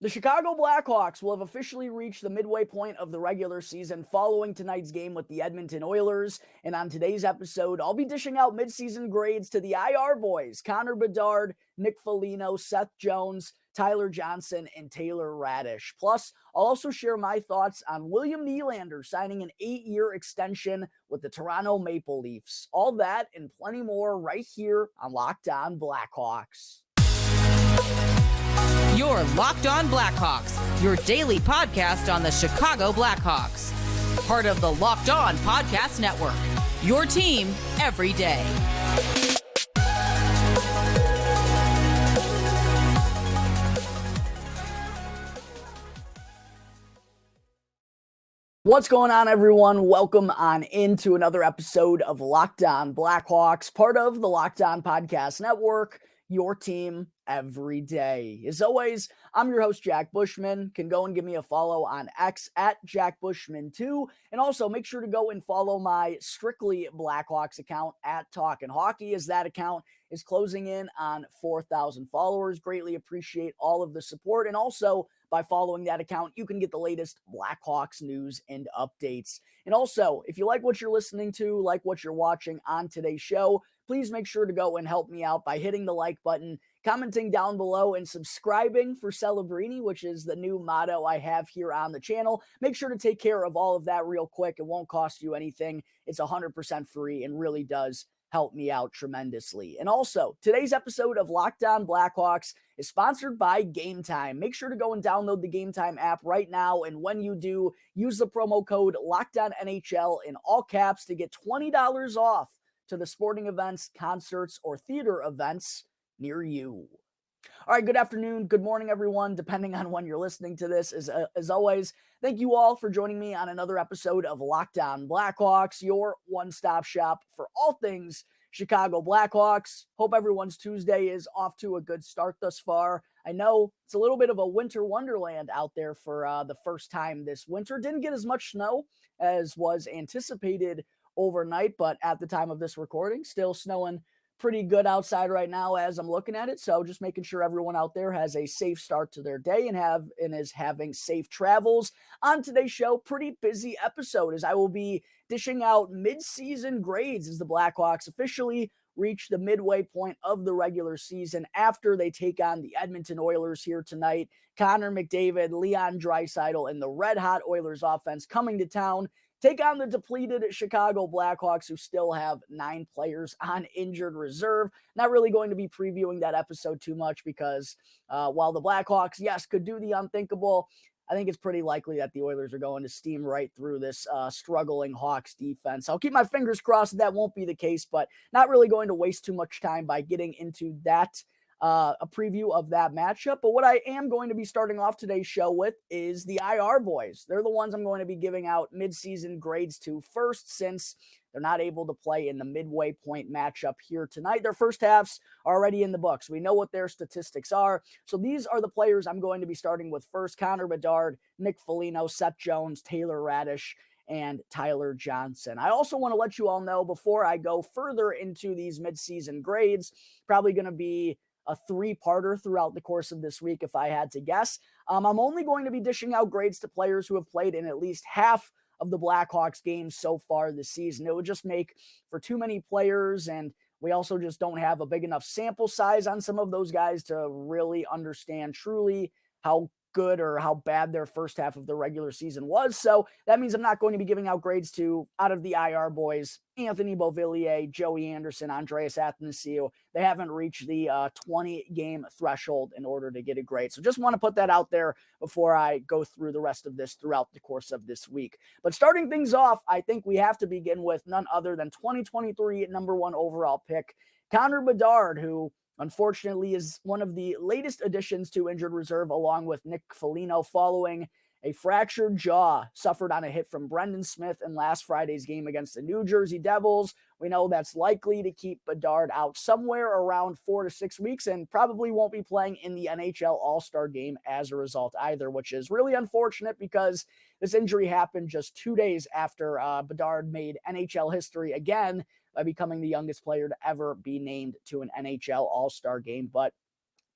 The Chicago Blackhawks will have officially reached the midway point of the regular season following tonight's game with the Edmonton Oilers. And on today's episode, I'll be dishing out midseason grades to the IR boys, Connor Bedard, Nick Foligno, Seth Jones, Tyler Johnson, and Taylor Raddysh. Plus, I'll also share my thoughts on William Nylander signing an 8-year extension with the Toronto Maple Leafs. All that and plenty more right here on Locked On Blackhawks. You're Locked On Blackhawks, your daily podcast on the Chicago Blackhawks. Part of the Locked On Podcast Network, your team every day. What's going on, everyone? Welcome on into another episode of Locked On Blackhawks, part of the Locked On Podcast Network, your team every day. As always, I'm your host, Jack Bushman. Can go and give me a follow on X at Jack Bushman2. And also make sure to go and follow my Strictly Blackhawks account at Talkin' Hockey, as that account is closing in on 4,000 followers. Greatly appreciate all of the support. And also, by following that account, you can get the latest Blackhawks news and updates. And also, if you like what you're listening to, like what you're watching on today's show, please make sure to go and help me out by hitting the like button, commenting down below, and subscribing for Celebrini, which is the new motto I have here on the channel. Make sure to take care of all of that real quick. It won't cost you anything. It's 100% free and really does help me out tremendously. And also, today's episode of Locked On Blackhawks is sponsored by GameTime. Make sure to go and download the GameTime app right now. And when you do, use the promo code LOCKEDONNHL in all caps to get $20 off to the sporting events, concerts, or theater events near you. All right, good afternoon, good morning, everyone, depending on when you're listening to this. As always, thank you all for joining me on another episode of Locked On Blackhawks, your one-stop shop for all things Chicago Blackhawks. Hope everyone's Tuesday is off to a good start thus far. I know it's a little bit of a winter wonderland out there for the first time this winter. Didn't get as much snow as was anticipated overnight, but at the time of this recording, still snowing pretty good outside right now as I'm looking at it. So just making sure everyone out there has a safe start to their day and is having safe travels. On today's show, pretty busy episode as I will be dishing out mid-season grades as the Blackhawks officially reach the midway point of the regular season after they take on the Edmonton Oilers here tonight. Connor McDavid, Leon Draisaitl, and the red-hot Oilers offense coming to town. Take on the depleted Chicago Blackhawks, who still have 9 players on injured reserve. Not really going to be previewing that episode too much because while the Blackhawks, yes, could do the unthinkable, I think it's pretty likely that the Oilers are going to steam right through this struggling Hawks defense. I'll keep my fingers crossed that won't be the case, but not really going to waste too much time by getting into that a preview of that matchup. But what I am going to be starting off today's show with is the IR boys. They're the ones I'm going to be giving out midseason grades to first, since they're not able to play in the midway point matchup here tonight. Their first halves are already in the books. We know what their statistics are. So these are the players I'm going to be starting with first: Connor Bedard, Nick Foligno, Seth Jones, Taylor Raddysh, and Tyler Johnson. I also want to let you all know, before I go further into these midseason grades, probably going to be a 3-parter throughout the course of this week, if I had to guess. I'm only going to be dishing out grades to players who have played in at least half of the Blackhawks games so far this season. It would just make for too many players, and we also just don't have a big enough sample size on some of those guys to really understand truly how good or how bad their first half of the regular season was. So that means I'm not going to be giving out grades to, out of the IR boys, Anthony Beauvillier, Joey Anderson, Andreas Athanasiou. They haven't reached the 20-game threshold in order to get a grade. So just want to put that out there before I go through the rest of this throughout the course of this week. But starting things off, I think we have to begin with none other than 2023 number 1 overall pick, Connor Bedard, who unfortunately is one of the latest additions to injured reserve, along with Nick Foligno, following a fractured jaw suffered on a hit from Brendan Smith in last Friday's game against the New Jersey Devils. We know that's likely to keep Bedard out somewhere around 4 to 6 weeks, and probably won't be playing in the NHL All-Star game as a result either, which is really unfortunate because this injury happened just 2 days after Bedard made NHL history again by becoming the youngest player to ever be named to an NHL All-Star game. But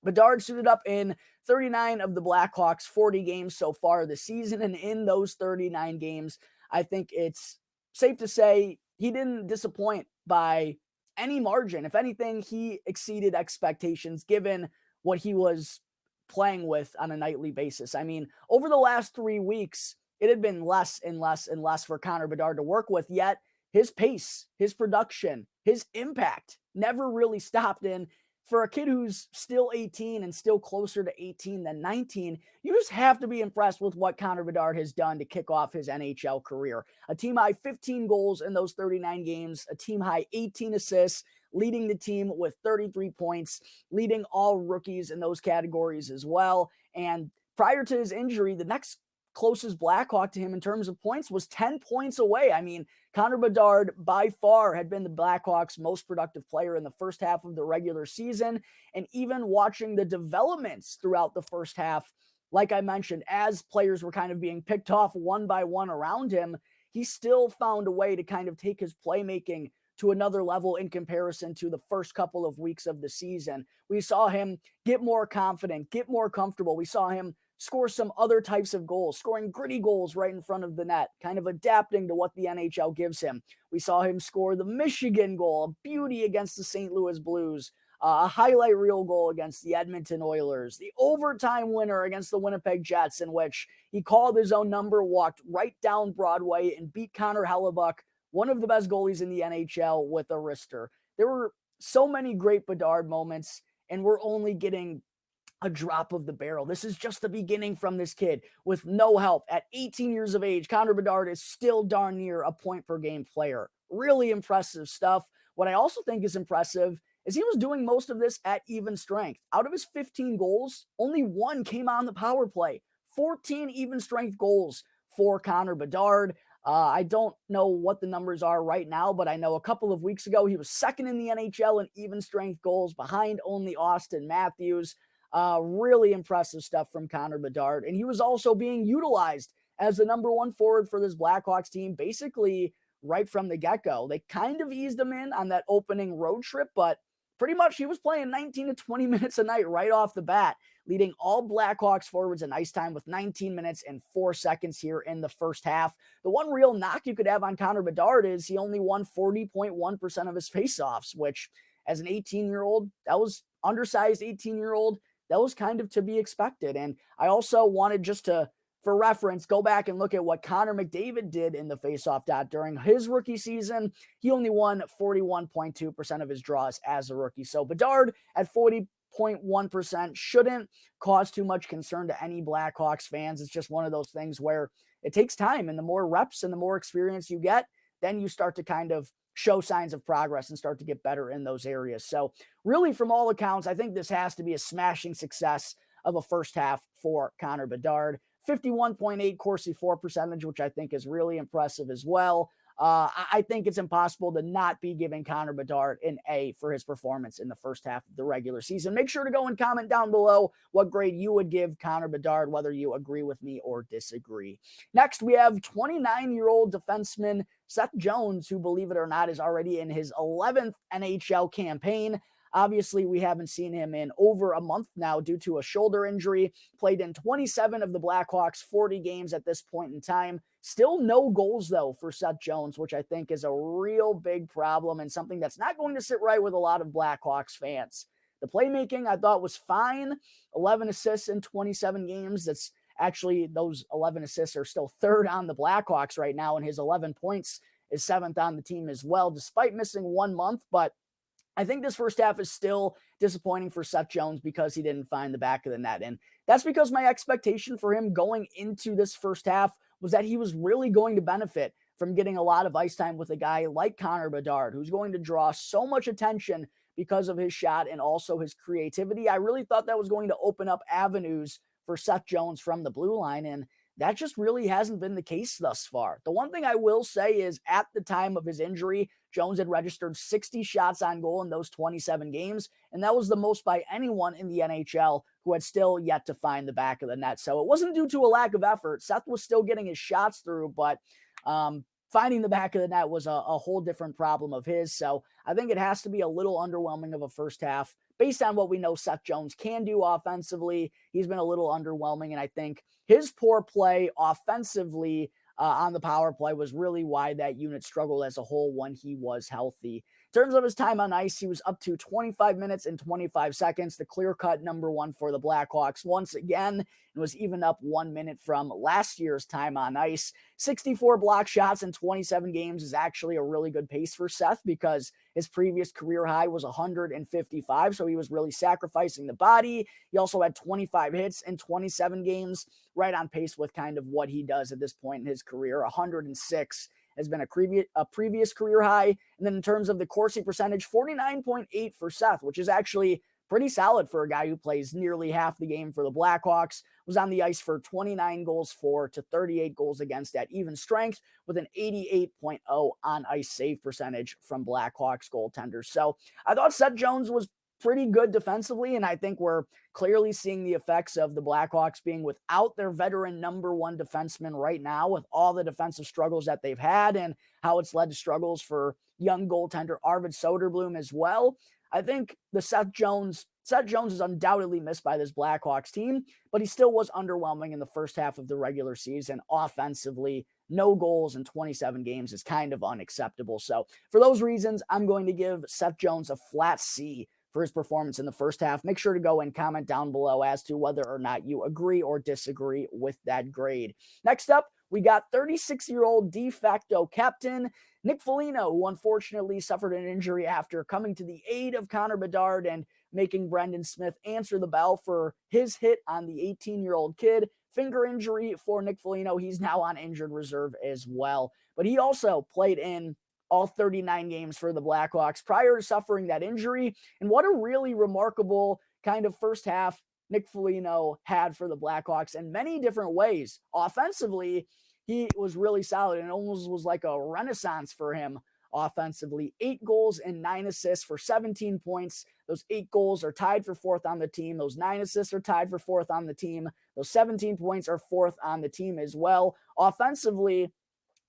Bedard suited up in 39 of the Blackhawks' 40 games so far this season, and in those 39 games, I think it's safe to say he didn't disappoint by any margin. If anything, he exceeded expectations given what he was playing with on a nightly basis. I mean, over the last 3 weeks, it had been less and less and less for Connor Bedard to work with, yet his pace, his production, his impact never really stopped. And for a kid who's still 18 and still closer to 18 than 19, you just have to be impressed with what Connor Bedard has done to kick off his NHL career. A team high 15 goals in those 39 games, a team high 18 assists, leading the team with 33 points, leading all rookies in those categories as well. And prior to his injury, the next closest Blackhawk to him in terms of points was 10 points away. I mean, Connor Bedard by far had been the Blackhawks' most productive player in the first half of the regular season. And even watching the developments throughout the first half, like I mentioned, as players were kind of being picked off one by one around him, he still found a way to kind of take his playmaking to another level in comparison to the first couple of weeks of the season. We saw him get more confident, get more comfortable. We saw him score some other types of goals, scoring gritty goals right in front of the net, kind of adapting to what the NHL gives him. We saw him score the Michigan goal, a beauty against the St. Louis Blues, a highlight reel goal against the Edmonton Oilers, the overtime winner against the Winnipeg Jets, in which he called his own number, walked right down Broadway, and beat Connor Hellebuck, one of the best goalies in the NHL, with a wrister. There were so many great Bedard moments, and we're only getting a drop of the barrel. This is just the beginning from this kid with no help. At 18 years of age, Connor Bedard is still darn near a point per game player. Really impressive stuff. What I also think is impressive is he was doing most of this at even strength. Out of his 15 goals, only one came on the power play. 14 even strength goals for Connor Bedard. I don't know what the numbers are right now, but I know a couple of weeks ago he was second in the NHL in even strength goals, behind only Austin Matthews. Really impressive stuff from Connor Bedard. And he was also being utilized as the number one forward for this Blackhawks team, basically right from the get-go. They kind of eased him in on that opening road trip, but pretty much he was playing 19 to 20 minutes a night right off the bat, leading all Blackhawks forwards in ice time with 19 minutes and 4 seconds here in the first half. The one real knock you could have on Connor Bedard is he only won 40.1% of his faceoffs, which as an 18-year-old, that was undersized 18-year-old, that was kind of to be expected. And I also wanted just to, for reference, go back and look at what Connor McDavid did in the faceoff dot during his rookie season. He only won 41.2% of his draws as a rookie. So Bedard at 40.1% shouldn't cause too much concern to any Blackhawks fans. It's just one of those things where it takes time, and the more reps and the more experience you get, then you start to kind of show signs of progress and start to get better in those areas. So really, from all accounts, I think this has to be a smashing success of a first half for Connor Bedard. 51.8 Corsi for percentage, which I think is really impressive as well. I think it's impossible to not be giving Connor Bedard an A for his performance in the first half of the regular season. Make sure to go and comment down below what grade you would give Connor Bedard, whether you agree with me or disagree. Next, we have 29-year-old defenseman Seth Jones, who, believe it or not, is already in his 11th NHL campaign. Obviously, we haven't seen him in over a month now due to a shoulder injury. Played in 27 of the Blackhawks' 40 games at this point in time. Still no goals, though, for Seth Jones, which I think is a real big problem and something that's not going to sit right with a lot of Blackhawks fans. The playmaking, I thought, was fine. 11 assists in 27 games. That's actually, those 11 assists are still third on the Blackhawks right now, and his 11 points is seventh on the team as well, despite missing 1 month. But I think this first half is still disappointing for Seth Jones because he didn't find the back of the net. And that's because my expectation for him going into this first half was that he was really going to benefit from getting a lot of ice time with a guy like Connor Bedard, who's going to draw so much attention because of his shot and also his creativity. I really thought that was going to open up avenues for Seth Jones from the blue line, and that just really hasn't been the case thus far. The one thing I will say is at the time of his injury, Jones had registered 60 shots on goal in those 27 games, and that was the most by anyone in the NHL who had still yet to find the back of the net. So it wasn't due to a lack of effort. Seth was still getting his shots through, but finding the back of the net was a whole different problem of his. So I think it has to be a little underwhelming of a first half based on what we know Seth Jones can do offensively. He's been a little underwhelming, and I think his poor play offensively on the power play was really why that unit struggled as a whole when he was healthy. In terms of his time on ice, he was up to 25 minutes and 25 seconds, the clear-cut number one for the Blackhawks once again, and was even up 1 minute from last year's time on ice. 64 block shots in 27 games is actually a really good pace for Seth because his previous career high was 155, so he was really sacrificing the body. He also had 25 hits in 27 games, right on pace with kind of what he does at this point in his career. 106 has been a previous career high. And then in terms of the Corsi percentage, 49.8 for Seth, which is actually pretty solid for a guy who plays nearly half the game for the Blackhawks. Was on the ice for 29 goals for to 38 goals against at even strength with an 88.0 on ice save percentage from Blackhawks goaltenders. So I thought Seth Jones was pretty good defensively, and I think we're clearly seeing the effects of the Blackhawks being without their veteran number one defenseman right now with all the defensive struggles that they've had and how it's led to struggles for young goaltender Arvid Soderblom as well. I think the Seth Jones is undoubtedly missed by this Blackhawks team, but he still was underwhelming in the first half of the regular season offensively. No goals in 27 games is kind of unacceptable. So for those reasons, I'm going to give Seth Jones a flat C for his performance in the first half. Make sure to go and comment down below as to whether or not you agree or disagree with that grade. Next up, we got 36-year-old de facto captain Nick Foligno, who unfortunately suffered an injury after coming to the aid of Connor Bedard and making Brendan Smith answer the bell for his hit on the 18-year-old kid. Finger injury for Nick Foligno. He's now on injured reserve as well. But he also played in all 39 games for the Blackhawks prior to suffering that injury. And what a really remarkable kind of first half Nick Foligno had for the Blackhawks in many different ways. Offensively, he was really solid and almost was like a renaissance for him offensively. 8 goals and 9 assists for 17 points. Those 8 goals are tied for 4th on the team. Those 9 assists are tied for 4th on the team. Those 17 points are 4th on the team as well. Offensively,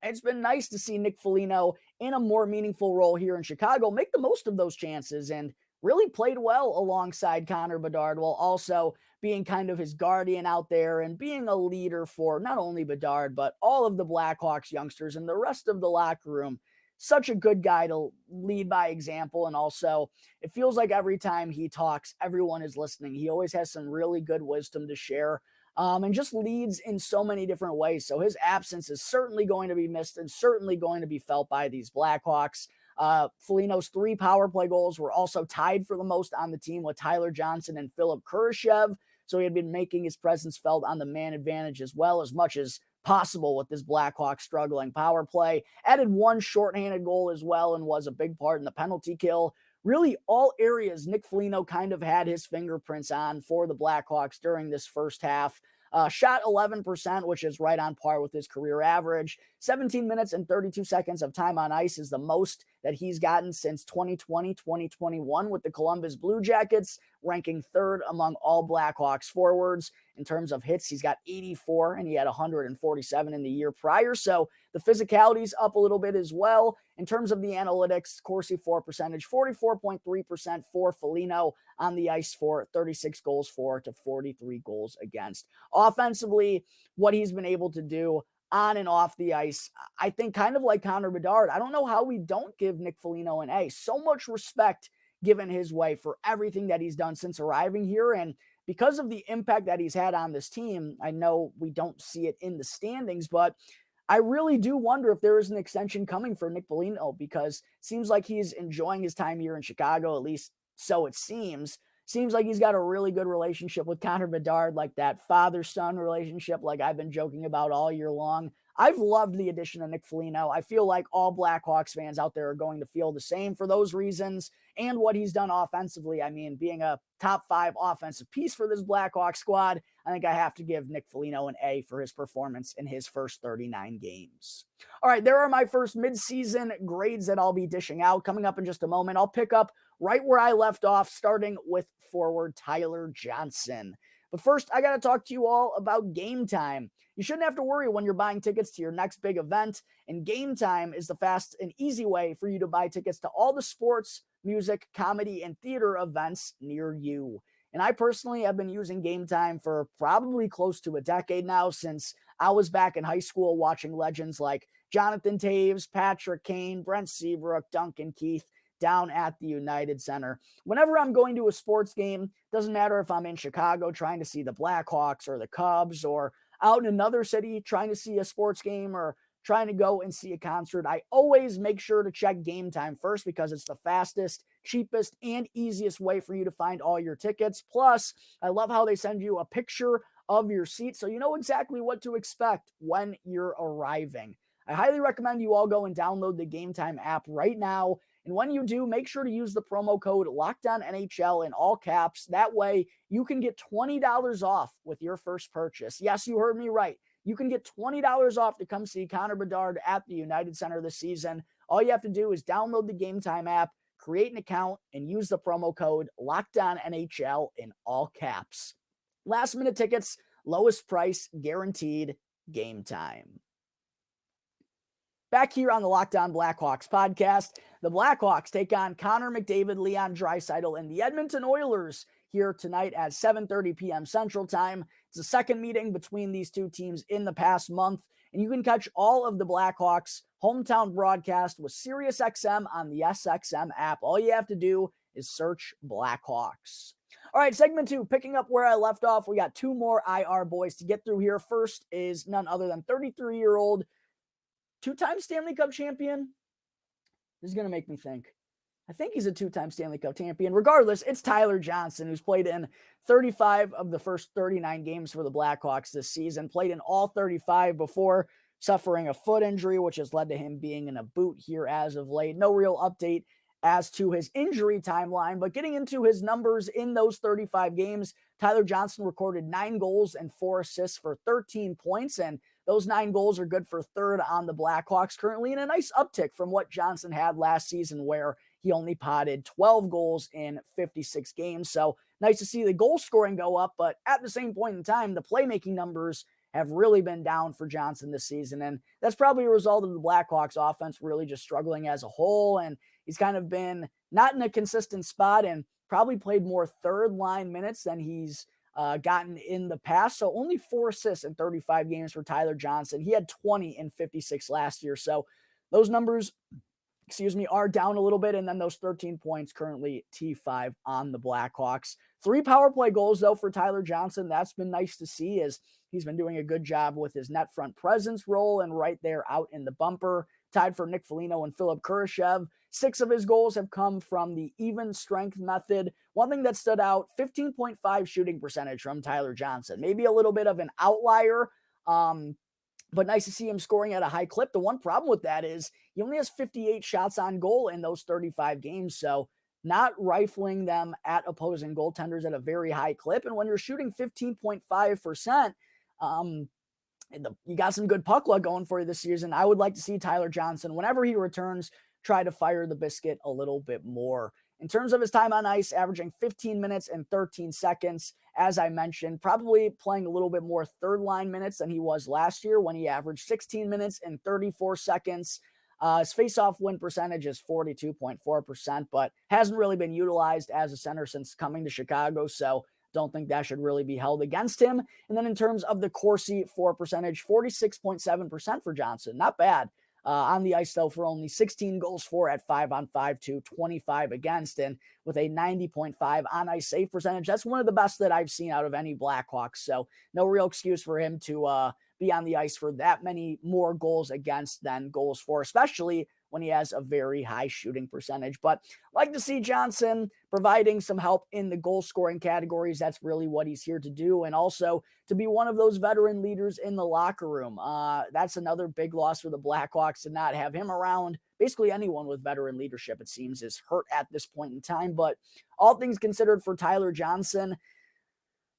it's been nice to see Nick Foligno in a more meaningful role here in Chicago, make the most of those chances, and really played well alongside Connor Bedard while also being kind of his guardian out there and being a leader for not only Bedard, but all of the Blackhawks youngsters and the rest of the locker room. Such a good guy to lead by example. And also, it feels like every time he talks, everyone is listening. He always has some really good wisdom to share. And just leads in so many different ways. So his absence is certainly going to be missed and certainly going to be felt by these Blackhawks. Foligno's 3 power play goals were also tied for the most on the team with Tyler Johnson and Philip Kurashev. So he had been making his presence felt on the man advantage as well as much as possible with this Blackhawks struggling power play. Added 1 shorthanded goal as well and was a big part in the penalty kill. Really, all areas Nick Foligno kind of had his fingerprints on for the Blackhawks during this first half. Shot 11%, which is right on par with his career average. 17 minutes and 32 seconds of time on ice is the most that he's gotten since 2020-2021 with the Columbus Blue Jackets, ranking 3rd among all Blackhawks forwards. In terms of hits, he's got 84, and he had 147 in the year prior. So the physicality's up a little bit as well. In terms of the analytics, Corsi for percentage, 44.3% for Foligno on the ice for 36 goals for to 43 goals against. Offensively, what he's been able to do on and off the ice, I think kind of like Connor Bedard. I don't know how we don't give Nick Foligno an A. So much respect given his way for everything that he's done since arriving here. And because of the impact that he's had on this team, I know we don't see it in the standings, but I really do wonder if there is an extension coming for Nick Foligno because it seems like he's enjoying his time here in Chicago, at least so it seems. Seems like he's got a really good relationship with Connor Bedard, like that father-son relationship like I've been joking about all year long. I've loved the addition of Nick Foligno. I feel like all Blackhawks fans out there are going to feel the same for those reasons and what he's done offensively. I mean, being a top 5 offensive piece for this Blackhawks squad, I think I have to give Nick Foligno an A for his performance in his first 39 games. All right, there are my first midseason grades that I'll be dishing out. Coming up in just a moment, I'll pick up right where I left off, starting with forward Tyler Johnson. But first, I got to talk to you all about GameTime. You shouldn't have to worry when you're buying tickets to your next big event, and GameTime is the fast and easy way for you to buy tickets to all the sports, music, comedy, and theater events near you. And I personally have been using GameTime for probably close to a decade now, since I was back in high school watching legends like Jonathan Taves, Patrick Kane, Brent Seabrook, Duncan Keith down at the United Center. Whenever I'm going to a sports game, doesn't matter if I'm in Chicago trying to see the Blackhawks or the Cubs, or out in another city trying to see a sports game, or trying to go and see a concert, I always make sure to check GameTime first, because it's the fastest, cheapest, and easiest way for you to find all your tickets. Plus, I love how they send you a picture of your seat so you know exactly what to expect when you're arriving. I highly recommend you all go and download the GameTime app right now. And when you do, make sure to use the promo code LOCKEDONNHL in all caps. That way, you can get $20 off with your first purchase. Yes, you heard me right. You can get $20 off to come see Connor Bedard at the United Center this season. All you have to do is download the GameTime app, create an account, and use the promo code LOCKEDONNHL in all caps. Last minute tickets, lowest price, guaranteed. GameTime. Back here on the Locked On Blackhawks podcast, the Blackhawks take on Connor McDavid, Leon Draisaitl, and the Edmonton Oilers here tonight at 7:30 p.m. Central Time. It's the second meeting between these two teams in the past month, and you can catch all of the Blackhawks' hometown broadcast with SiriusXM on the SXM app. All you have to do is search Blackhawks. All right, segment 2, picking up where I left off. We got 2 more IR boys to get through here. First is none other than 33-year-old two-time Stanley Cup champion. This is going to make me think. I think he's a 2-time Stanley Cup champion. Regardless, it's Tyler Johnson, who's played in 35 of the first 39 games for the Blackhawks this season. Played in all 35 before suffering a foot injury, which has led to him being in a boot here as of late. No real update as to his injury timeline, but getting into his numbers in those 35 games, Tyler Johnson recorded 9 goals and 4 assists for 13 points, and those 9 goals are good for third on the Blackhawks currently, and a nice uptick from what Johnson had last season, where he only potted 12 goals in 56 games. So nice to see the goal scoring go up, but at the same point in time, the playmaking numbers have really been down for Johnson this season, and that's probably a result of the Blackhawks offense really just struggling as a whole, and he's kind of been not in a consistent spot and probably played more third line minutes than he's gotten in the past. So only 4 assists in 35 games for Tyler Johnson. He had 20 in 56 last year. So those numbers, are down a little bit. And then those 13 points currently T5 on the Blackhawks. 3 power play goals, though, for Tyler Johnson. That's been nice to see, as he's been doing a good job with his net front presence role and right there out in the bumper. Tied for Nick Foligno and Philip Kurashev. 6 of his goals have come from the even strength method. One thing that stood out, 15.5 shooting percentage from Tyler Johnson. Maybe a little bit of an outlier, but nice to see him scoring at a high clip. The one problem with that is he only has 58 shots on goal in those 35 games, so not rifling them at opposing goaltenders at a very high clip. And when you're shooting 15.5%, you got some good puck luck going for you this season. I would like to see Tyler Johnson, whenever he returns, try to fire the biscuit a little bit more. In terms of his time on ice, averaging 15 minutes and 13 seconds, as I mentioned, probably playing a little bit more third line minutes than he was last year when he averaged 16 minutes and 34 seconds. His face-off win percentage is 42.4%, but hasn't really been utilized as a center since coming to Chicago, so don't think that should really be held against him. And then in terms of the Corsi for percentage, 46.7% for Johnson. Not bad. On the ice, though, for only 16 goals for at 5-on-5 to 25 against, and with a 90.5 on-ice save percentage. That's one of the best that I've seen out of any Blackhawks, so no real excuse for him to be on the ice for that many more goals against than goals for, especially when he has a very high shooting percentage. But like to see Johnson providing some help in the goal scoring categories. That's really what he's here to do. And also to be one of those veteran leaders in the locker room. That's another big loss for the Blackhawks, to not have him around. Basically anyone with veteran leadership, it seems, is hurt at this point in time. But all things considered for Tyler Johnson,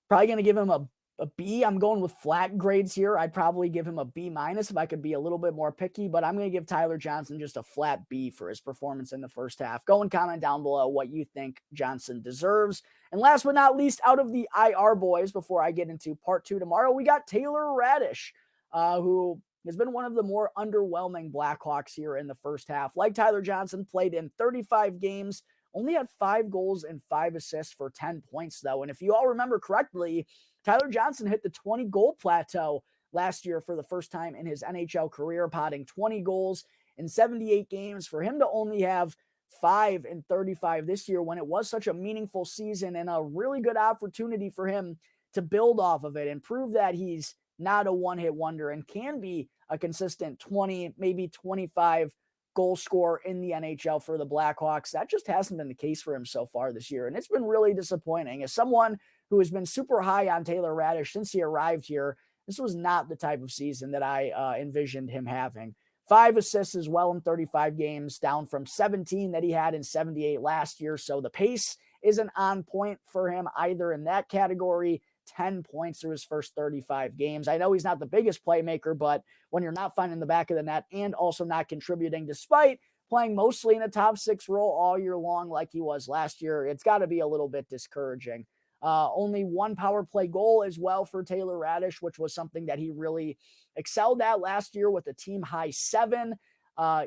probably going to give him a a B. I'm going with flat grades here. I'd probably give him a B- if I could be a little bit more picky, but I'm going to give Tyler Johnson just a flat B for his performance in the first half. Go and comment down below what you think Johnson deserves. And last but not least, out of the IR boys, before I get into part 2 tomorrow, we got Taylor Raddysh, who has been one of the more underwhelming Blackhawks here in the first half. Like Tyler Johnson, played in 35 games, only had 5 goals and 5 assists for 10 points, though. And if you all remember correctly, Tyler Johnson hit the 20-goal plateau last year for the first time in his NHL career, potting 20 goals in 78 games. For him to only have 5 in 35 this year, when it was such a meaningful season and a really good opportunity for him to build off of it and prove that he's not a one-hit wonder and can be a consistent 20, maybe 25 goal scorer in the NHL for the Blackhawks. That just hasn't been the case for him so far this year, and it's been really disappointing. As someone who has been super high on Taylor Raddysh since he arrived here, this was not the type of season that I envisioned him having. 5 assists as well in 35 games, down from 17 that he had in 78 last year. So the pace isn't on point for him either in that category. 10 points through his first 35 games. I know he's not the biggest playmaker, but when you're not finding the back of the net and also not contributing, despite playing mostly in a top 6 role all year long like he was last year, it's got to be a little bit discouraging. Only 1 power play goal as well for Taylor Raddysh, which was something that he really excelled at last year with a team high 7.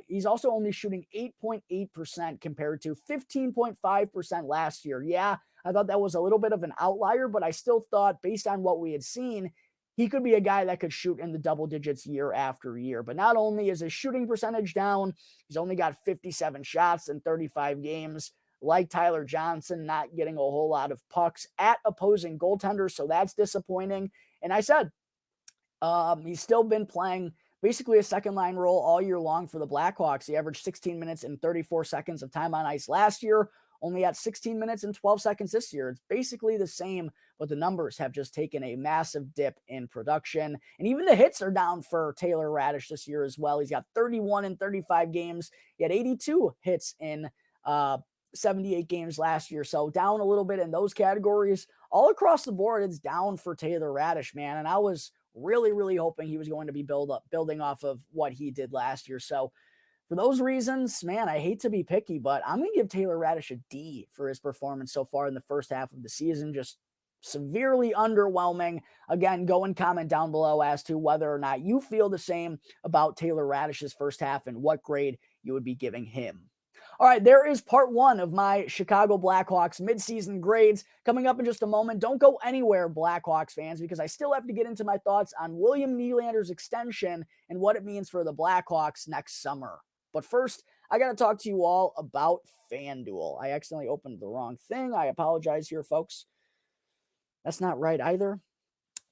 He's also only shooting 8.8% compared to 15.5% last year. Yeah, I thought that was a little bit of an outlier, but I still thought, based on what we had seen, he could be a guy that could shoot in the double digits year after year. But not only is his shooting percentage down, he's only got 57 shots in 35 games. Like Tyler Johnson, not getting a whole lot of pucks at opposing goaltenders, so that's disappointing. And I said, he's still been playing basically a second-line role all year long for the Blackhawks. He averaged 16 minutes and 34 seconds of time on ice last year, only at 16 minutes and 12 seconds this year. It's basically the same, but the numbers have just taken a massive dip in production. And even the hits are down for Taylor Raddysh this year as well. He's got 31 in 35 games. He had 82 hits in 78 games last year. So down a little bit in those categories. All across the board, it's down for Taylor Raddysh, man. And I was really hoping he was going to be building off of what he did last year. So for those reasons, man, I hate to be picky, but I'm going to give Taylor Raddysh a D for his performance so far in the first half of the season. Just severely underwhelming. Again, go and comment down below as to whether or not you feel the same about Taylor Raddysh's first half and what grade you would be giving him. All right, there is part 1 of my Chicago Blackhawks midseason grades coming up in just a moment. Don't go anywhere, Blackhawks fans, because I still have to get into my thoughts on William Nylander's extension and what it means for the Blackhawks next summer. But first, I got to talk to you all about FanDuel. I accidentally opened the wrong thing. I apologize here, folks. That's not right either.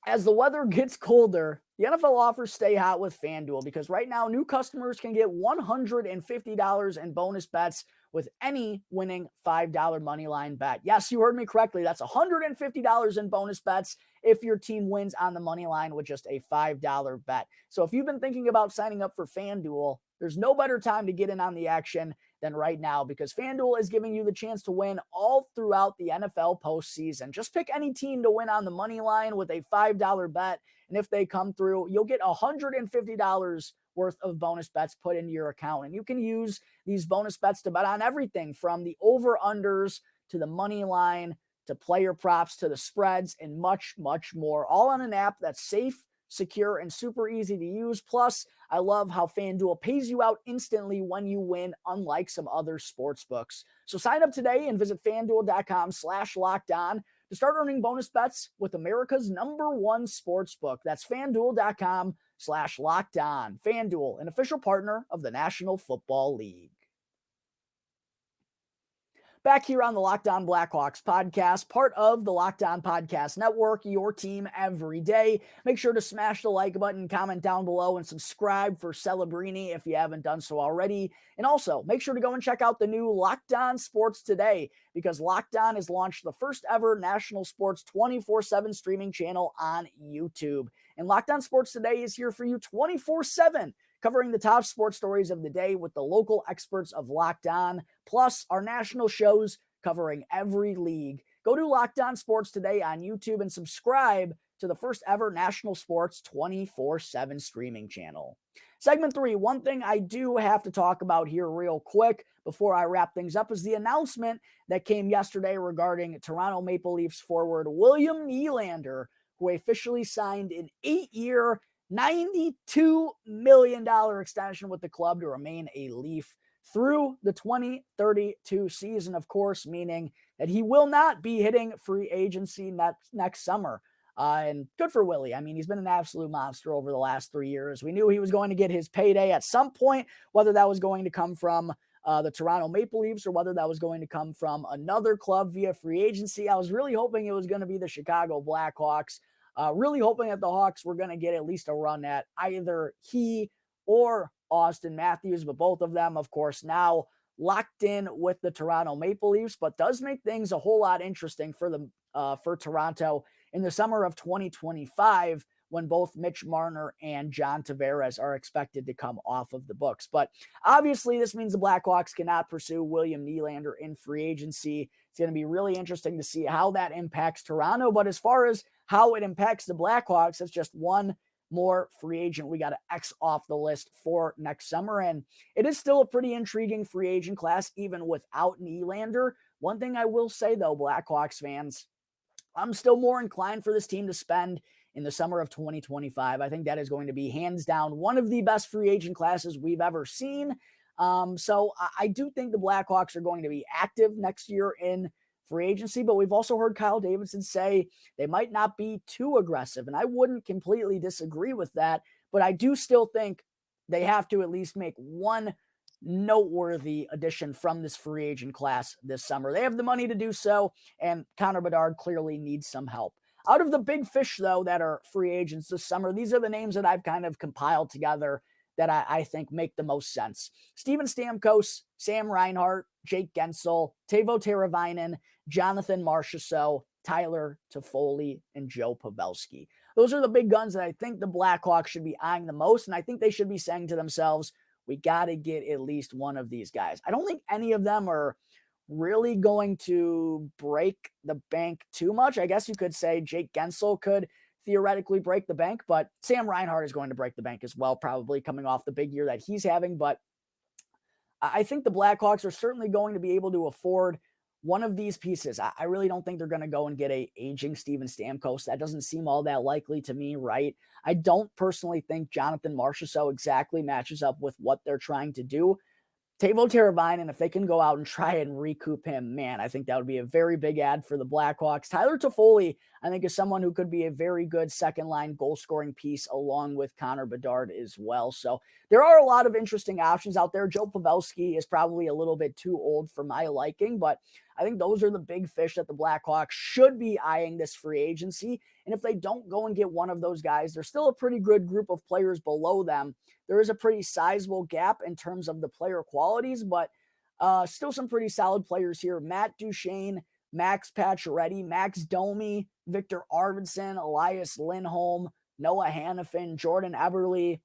As the weather gets colder, the NFL offers stay hot with FanDuel, because right now new customers can get $150 in bonus bets with any winning $5 moneyline bet. Yes, you heard me correctly. That's $150 in bonus bets if your team wins on the money line with just a $5 bet. So if you've been thinking about signing up for FanDuel, there's no better time to get in on the action than right now, because FanDuel is giving you the chance to win all throughout the NFL postseason. Just pick any team to win on the money line with a $5 bet, and if they come through, you'll get $150 worth of bonus bets put into your account. And you can use these bonus bets to bet on everything from the over-unders to the money line to player props to the spreads and much more, all on an app that's safe, secure, and super easy to use. Plus, I love how FanDuel pays you out instantly when you win, unlike some other sports books. So sign up today and visit FanDuel.com/lockedon to start earning bonus bets with America's #1 sports book. That's FanDuel.com/lockedon. FanDuel, an official partner of the National Football League. Back here on the Locked On Blackhawks podcast, part of the Locked On Podcast Network, your team every day. Make sure to smash the like button, comment down below, and subscribe for Celebrini if you haven't done so already. And also, make sure to go and check out the new Locked On Sports Today, because Locked On has launched the first ever national sports 24/7 streaming channel on YouTube. And Locked On Sports Today is here for you 24/7. Covering the top sports stories of the day with the local experts of Locked On, plus our national shows covering every league. Go to Locked On Sports Today on YouTube and subscribe to the first ever national sports 24/7 streaming channel. Segment 3, one thing I do have to talk about here real quick before I wrap things up is the announcement that came yesterday regarding Toronto Maple Leafs forward William Nylander, who officially signed an 8-year, $92 million extension with the club to remain a Leaf through the 2032 season, of course, meaning that he will not be hitting free agency next summer. And good for Willie. I mean, he's been an absolute monster over the last 3 years. We knew he was going to get his payday at some point, whether that was going to come from the Toronto Maple Leafs or whether that was going to come from another club via free agency. I was really hoping it was going to be the Chicago Blackhawks. Really hoping that the Hawks were going to get at least a run at either he or Austin Matthews, but both of them, of course, now locked in with the Toronto Maple Leafs, but does make things a whole lot interesting for Toronto in the summer of 2025 when both Mitch Marner and John Tavares are expected to come off of the books. But obviously, this means the Blackhawks cannot pursue William Nylander in free agency. It's going to be really interesting to see how that impacts Toronto. But as far as how it impacts the Blackhawks, it's just one more free agent we got to X off the list for next summer. And it is still a pretty intriguing free agent class, even without Nylander. One thing I will say, though, Blackhawks fans, I'm still more inclined for this team to spend in the summer of 2025. I think that is going to be hands down one of the best free agent classes we've ever seen. So I do think the Blackhawks are going to be active next year in free agency, but we've also heard Kyle Davidson say they might not be too aggressive, and I wouldn't completely disagree with that, but I do still think they have to at least make one noteworthy addition from this free agent class this summer. They have the money to do so, and Connor Bedard clearly needs some help. Out of the big fish, though, that are free agents this summer, these are the names that I've kind of compiled together that I think make the most sense. Steven Stamkos, Sam Reinhart, Jake Gensel, Teuvo Teravainen, Jonathan Marchessault, Tyler Toffoli, and Joe Pavelski. Those are the big guns that I think the Blackhawks should be eyeing the most, and I think they should be saying to themselves, we got to get at least one of these guys. I don't think any of them are really going to break the bank too much. I guess you could say Jake Gensel could theoretically break the bank, but Sam Reinhart is going to break the bank as well, probably coming off the big year that he's having. But I think the Blackhawks are certainly going to be able to afford one of these pieces. I really don't think they're going to go and get a aging Steven Stamkos. That doesn't seem all that likely to me, right? I don't personally think Jonathan Marchessault exactly matches up with what they're trying to do. Teuvo Teravainen, if they can go out and try and recoup him, man, I think that would be a very big ad for the Blackhawks. Tyler Toffoli, I think, is someone who could be a very good second-line goal-scoring piece along with Connor Bedard as well. So there are a lot of interesting options out there. Joe Pavelski is probably a little bit too old for my liking, but I think those are the big fish that the Blackhawks should be eyeing this free agency. And if they don't go and get one of those guys, there's still a pretty good group of players below them. There is a pretty sizable gap in terms of the player qualities, but still some pretty solid players here. Matt Duchene, Max Pacioretty, Max Domi, Victor Arvidsson, Elias Lindholm, Noah Hannafin, Jordan Eberle,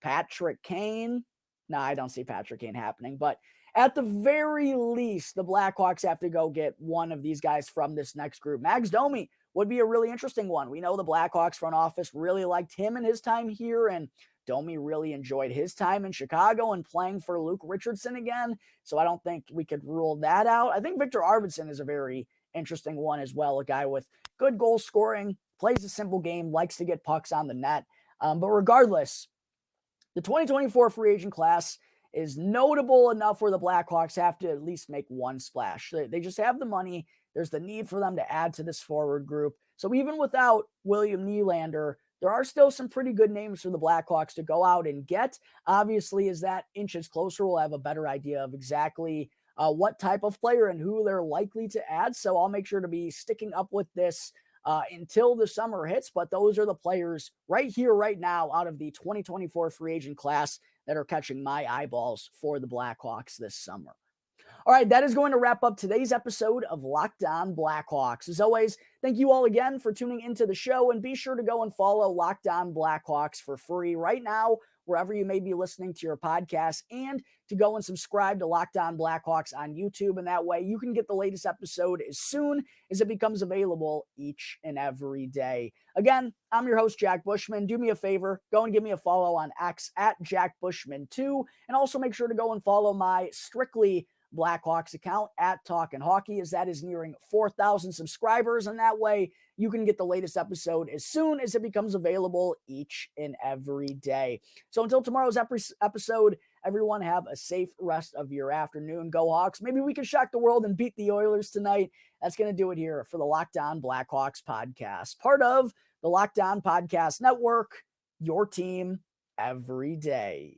Patrick Kane. No, I don't see Patrick Kane happening, but at the very least, the Blackhawks have to go get one of these guys from this next group. Max Domi would be a really interesting one. We know the Blackhawks front office really liked him in his time here, and Domi really enjoyed his time in Chicago and playing for Luke Richardson again. So I don't think we could rule that out. I think Victor Arvidsson is a very interesting one as well. A guy with good goal scoring, plays a simple game, likes to get pucks on the net. But regardless, the 2024 free agent class is notable enough where the Blackhawks have to at least make one splash. They just have the money. There's the need for them to add to this forward group. So even without William Nylander, there are still some pretty good names for the Blackhawks to go out and get. Obviously, as that inches closer, we'll have a better idea of exactly what type of player and who they're likely to add. So I'll make sure to be sticking up with this until the summer hits. But those are the players right here, right now, out of the 2024 free agent class that are catching my eyeballs for the Blackhawks this summer. All right, that is going to wrap up today's episode of Locked On Blackhawks. As always, thank you all again for tuning into the show, and be sure to go and follow Locked On Blackhawks for free right now, wherever you may be listening to your podcast, and to go and subscribe to Locked On Blackhawks on YouTube. And that way you can get the latest episode as soon as it becomes available each and every day. Again, I'm your host, Jack Bushman. Do me a favor, go and give me a follow on X at Jack Bushman2, and also make sure to go and follow my strictly Blackhawks account at Talkin' Hockey, as that is nearing 4,000 subscribers, and that way you can get the latest episode as soon as it becomes available each and every day. So until tomorrow's episode, everyone have a safe rest of your afternoon. Go Hawks. Maybe we can shock the world and beat the Oilers tonight. That's going to do it here for the Locked On Blackhawks podcast, part of the Locked On Podcast Network, your team every day.